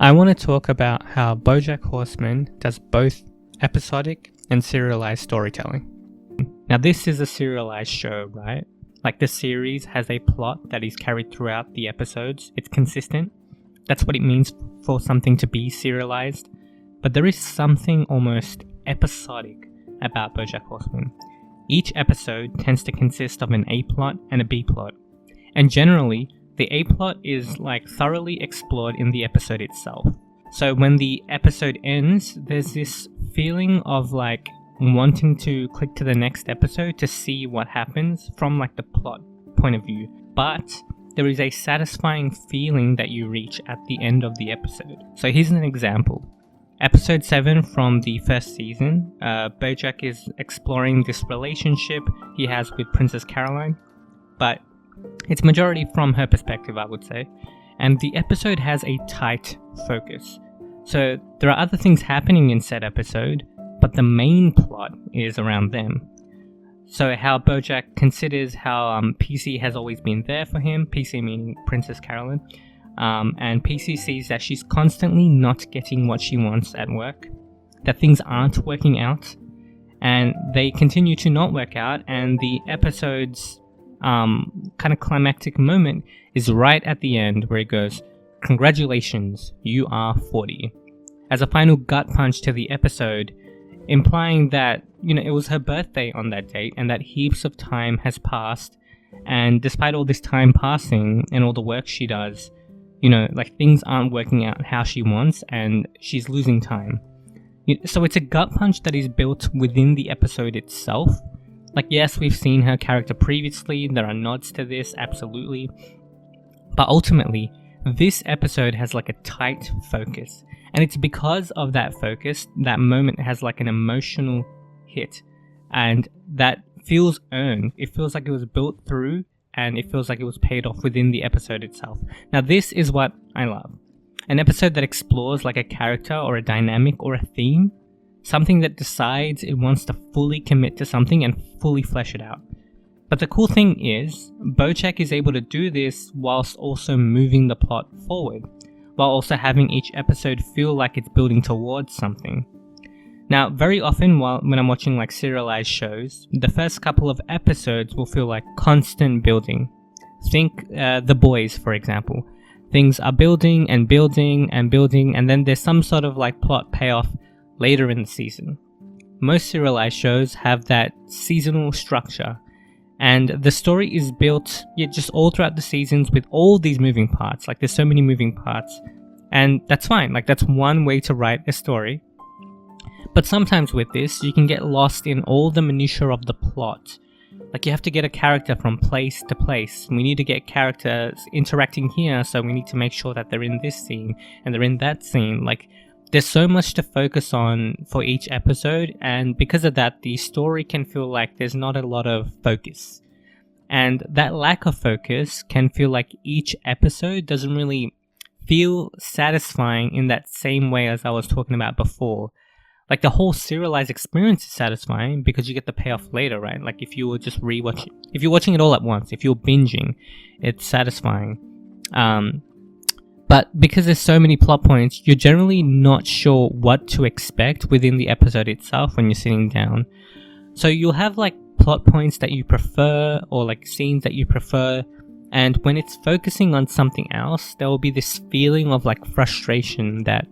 I want to talk about how Bojack Horseman does both episodic and serialized storytelling. Now, this is a serialized show, right? Like, the series has a plot that is carried throughout the episodes. It's consistent. That's what it means for something to be serialized. But there is something almost episodic about Bojack Horseman. Each episode tends to consist of an A plot and a B plot. And generally, the A plot is thoroughly explored in the episode itself. So when the episode ends, there's this feeling of wanting to click to the next episode to see what happens from the plot point of view. But there is a satisfying feeling that you reach at the end of the episode. So here's an example. Episode 7 from the first season, Bojack is exploring this relationship he has with Princess Caroline, but it's majority from her perspective, I would say. And the episode has a tight focus. So there are other things happening in said episode, but the main plot is around them. So how Bojack considers how PC has always been there for him, PC meaning Princess Caroline, and PC sees that she's constantly not getting what she wants at work, that things aren't working out, and they continue to not work out, and the episode's kind of climactic moment is right at the end where it goes, "Congratulations, you are 40. As a final gut punch to the episode, implying that, it was her birthday on that date and that heaps of time has passed, and despite all this time passing and all the work she does, things aren't working out how she wants and she's losing time. So it's a gut punch that is built within the episode itself. Yes, we've seen her character previously, there are nods to this, absolutely. But ultimately, this episode has a tight focus. And it's because of that focus, that moment has an emotional hit. And that feels earned. It feels like it was built through, and it feels like it was paid off within the episode itself. Now, this is what I love. An episode that explores a character or a dynamic or a theme. Something that decides it wants to fully commit to something and fully flesh it out. But the cool thing is, Bojack is able to do this whilst also moving the plot forward, while also having each episode feel like it's building towards something. Now, very often when I'm watching serialized shows, the first couple of episodes will feel like constant building. Think The Boys, for example. Things are building and building and building, and then there's some sort of plot payoff later in the season. Most serialized shows have that seasonal structure, and the story is built just all throughout the seasons with all these moving parts. There's so many moving parts, and that's fine. That's one way to write a story. But sometimes with this, you can get lost in all the minutiae of the plot. You have to get a character from place to place. We need to get characters interacting here, so we need to make sure that they're in this scene and they're in that scene. There's so much to focus on for each episode, and because of that, the story can feel like there's not a lot of focus. And that lack of focus can feel like each episode doesn't really feel satisfying in that same way as I was talking about before. The whole serialized experience is satisfying because you get the payoff later, right? If you were just if you're watching it all at once, if you're binging, it's satisfying. But because there's so many plot points, you're generally not sure what to expect within the episode itself when you're sitting down. So you'll have plot points that you prefer, or scenes that you prefer, and when it's focusing on something else, there will be this feeling of frustration that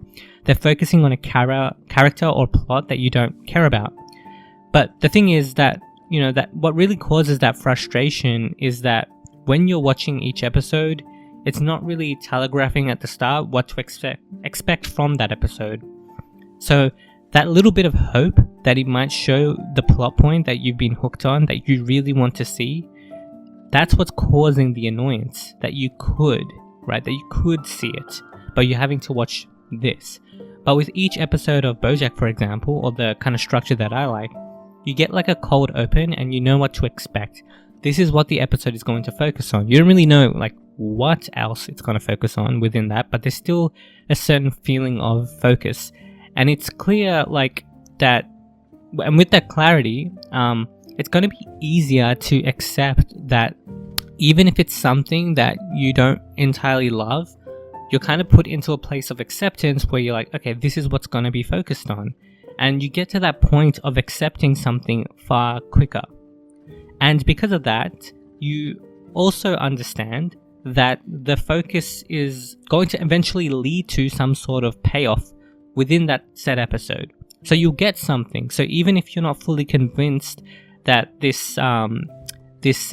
they're focusing on a character or plot that you don't care about. But the thing is that, that what really causes that frustration is that when you're watching each episode, it's not really telegraphing at the start what to expect from that episode. So that little bit of hope that it might show the plot point that you've been hooked on, that you really want to see, that's what's causing the annoyance, that you could see it, but you're having to watch this. But with each episode of Bojack, for example, or the kind of structure that I like, you get a cold open and you know what to expect. This is what the episode is going to focus on. You don't really know what else it's going to focus on within that, but there's still a certain feeling of focus. And it's clear that, and with that clarity, it's going to be easier to accept that even if it's something that you don't entirely love, you're kind of put into a place of acceptance where you're like, okay, this is what's going to be focused on. And you get to that point of accepting something far quicker. And because of that, you also understand that the focus is going to eventually lead to some sort of payoff within that said episode. So you'll get something. So even if you're not fully convinced that this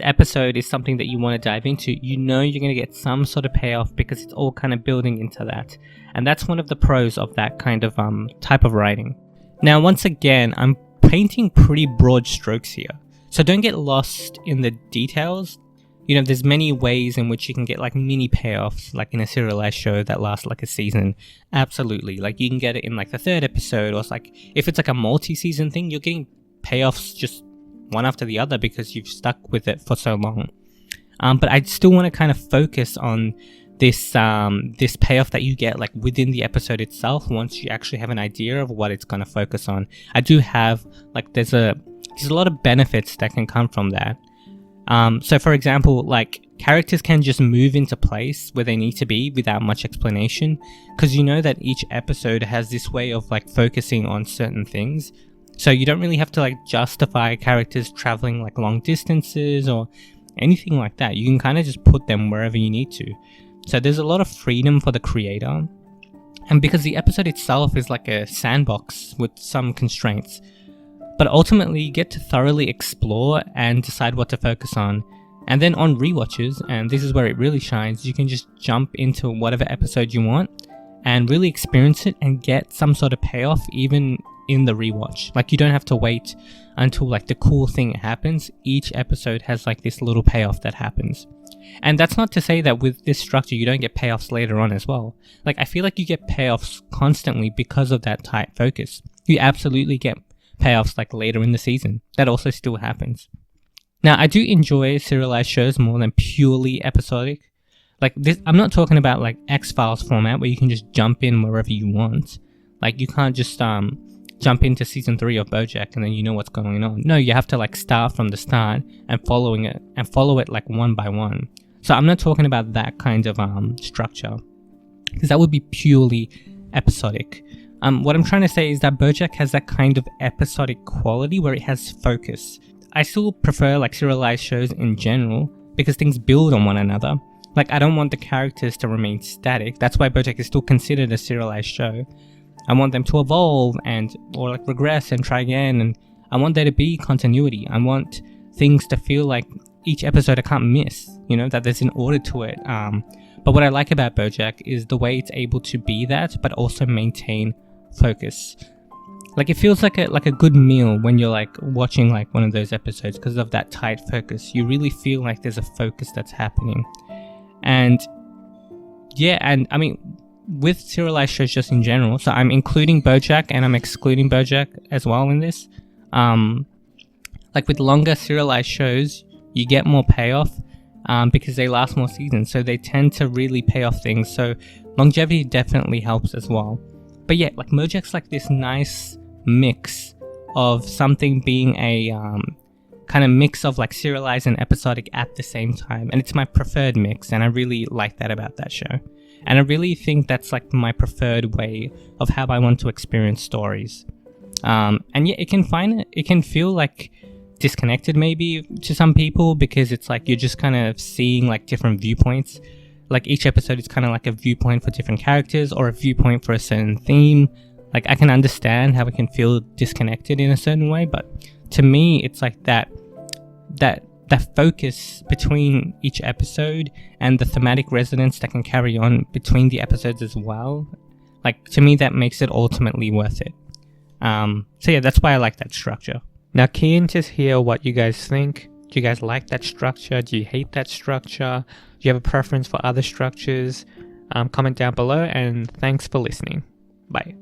episode is something that you want to dive into, you know you're going to get some sort of payoff because it's all kind of building into that. And that's one of the pros of that kind of type of writing. Now, once again, I'm painting pretty broad strokes here. So don't get lost in the details. You know, there's many ways in which you can get like mini payoffs, like in a serialized show that lasts like a season. Absolutely. Like you can get it in like the third episode, or it's like, if it's like a multi-season thing, you're getting payoffs just one after the other because you've stuck with it for so long. But I still want to kind of focus on this payoff that you get like within the episode itself once you actually have an idea of what it's going to focus on. I do have like, there's a lot of benefits that can come from that. So for example, like characters can just move into place where they need to be without much explanation, because you know that each episode has this way of like focusing on certain things. So you don't really have to like justify characters traveling like long distances or anything like that. You can kind of just put them wherever you need to. So there's a lot of freedom for the creator. And because the episode itself is like a sandbox with some constraints, but ultimately you get to thoroughly explore and decide what to focus on. And then on rewatches, and this is where it really shines, you can just jump into whatever episode you want and really experience it and get some sort of payoff even in the rewatch. Like you don't have to wait until like the cool thing happens. Each episode has like this little payoff that happens. And that's not to say that with this structure you don't get payoffs later on as well. Like I feel like you get payoffs constantly because of that tight focus. You absolutely get payoffs like later in the season. That also still happens. Now, I do enjoy serialized shows more than purely episodic. Like this, I'm not talking about like X-Files format where you can just jump in wherever you want. Like you can't just jump into season 3 of Bojack and then you know what's going on. No, you have to like start from the start and follow it like one by one. So I'm not talking about that kind of structure, because that would be purely episodic. What I'm trying to say is that Bojack has that kind of episodic quality where it has focus. I still prefer like serialized shows in general because things build on one another. Like I don't want the characters to remain static. That's why Bojack is still considered a serialized show. I want them to evolve or like regress and try again, and I want there to be continuity. I want things to feel like each episode I can't miss, you know, that there's an order to it. But what I like about Bojack is the way it's able to be that, but also maintain focus. Like it feels like a good meal when you're like watching like one of those episodes because of that tight focus. You really feel like there's a focus that's happening. And yeah, and I mean with serialized shows just in general, so I'm including Bojack and I'm excluding Bojack as well in this. Like with longer serialized shows, you get more payoff because they last more seasons, so they tend to really pay off things. So longevity definitely helps as well. But yeah, like Bojack's like this nice mix of something being a kind of mix of like serialized and episodic at the same time, and it's my preferred mix, and I really like that about that show. And I really think that's like my preferred way of how I want to experience stories. And yeah, it can feel like disconnected maybe to some people because it's like you're just kind of seeing like different viewpoints. Like each episode is kind of like a viewpoint for different characters or a viewpoint for a certain theme. Like I can understand how it can feel disconnected in a certain way, but to me it's like that focus between each episode and the thematic resonance that can carry on between the episodes as well. Like to me that makes it ultimately worth it. So yeah, that's why I like that structure. Now keen to hear what you guys think. Do you guys like that structure? Do you hate that structure? Do you have a preference for other structures? Comment down below, and thanks for listening. Bye.